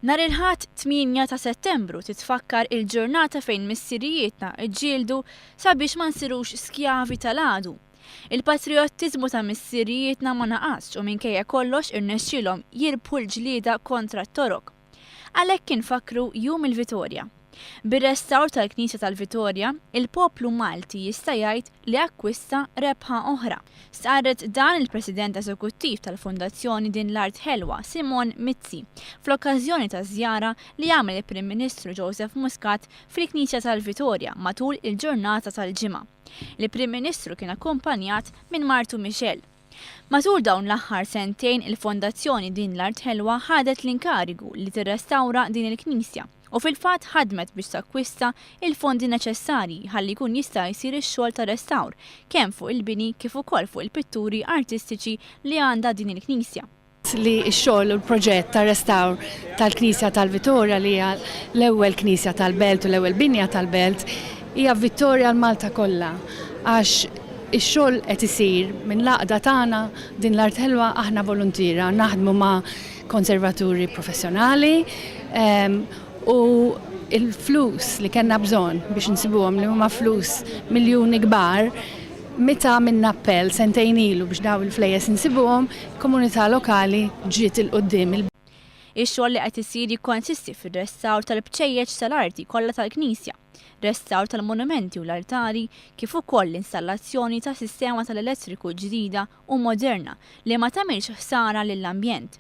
Nar il-ħadd 8 ta' Settembru titfakkar il-ġurnata fejn missirijietna ġġieldu sabiex ma nsirux skjavi tal-għadu. Il-patriottiżmu ta' missirijietna ma naqasx u minkejja kollox irnexxielhom jirbħu l-ġlieda kontra t-torok. Għalhekk infakru Jum il-Vitorja. Bir-restawr tal-Knisja tal-Vitorja, il-poplu Malti jista' jgħid li akkwista rebħa oħra. Saret dan il-President Eżekuttiv tal-Fondazzjoni Din l-Art Ħelwa, Simon Mizzi, fl-okkażjoni ta' żjara li għamel il-Prim Ministru Joseph Muscat fil-Knisja tal-Vitorja matul il-ġurnata tal-ġimgħa. Il-Prim Ministru kien akkumpanjat minn Martu Michel. Matul dawn l-aħħar sentejn il-Fondazzjoni Din l-Art Ħelwa ħadet l-inkarigu li tirrestawra din il-Knisja. U fil-fatt ħadmet biex takkwista il-fondi neċessarji ħalli jkun jista' jsir ix-xogħol ta' restawr kemm fuq il-bini kif ukoll fuq il-pitturi artistiċi li għandha din il-Knisja. Li x-xogħol u l-proġett ta' restawr tal-Knisja tal-Vitorja li hija l-ewwel Knisja tal-Belt u l-ewwel binja tal-Belt hija vittorja l-Malta kollha għax ix-xogħol qed isir minn laqda tagħna Din l-Art Ħelwa aħna volontira naħdmu ma' konservaturi professjonali u il-flus li kellna bżonn biex nsibuhom li huma flus miljuni kbar meta minn appell sentejn ilu biex daw il-flejjes insibuhom, komunità lokali ġiet il-qudiem. Ix-xogħol li qed isir jikkonsisti fir-restawr tal-bċejjeġ tal-arti kollha tal-Knisja, restawr tal-monumenti u l-altari kif ukoll l-installazzjoni ta' sistema tal-elettriku ġdida u moderna li ma tagħmilx ħsara lill-ambjent.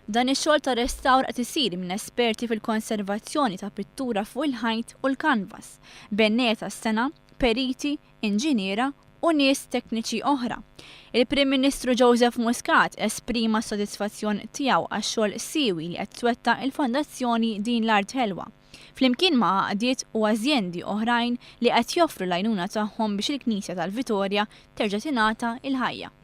Dan ix-xogħol ta' restawr qed isir minn esperti fil-konservazzjoni ta' pittura fuq il-ħajt u l-kanvas, bennejja tas-sena, periti, inġiniera u nies tekniċi oħra. Il-Prim Ministru Joseph Muscat esprima s-sodisfazzjon tiegħu għax-xogħol siewi li qed twettaq il-Fondazzjoni Din l-Art Ħelwa, flimkien ma' għaqdiet u ażjendi oħrajn li qed joffru l-għajnuna tagħhom biex il-Knisja tal-Vitorja terġa' tingħata il-ħajja.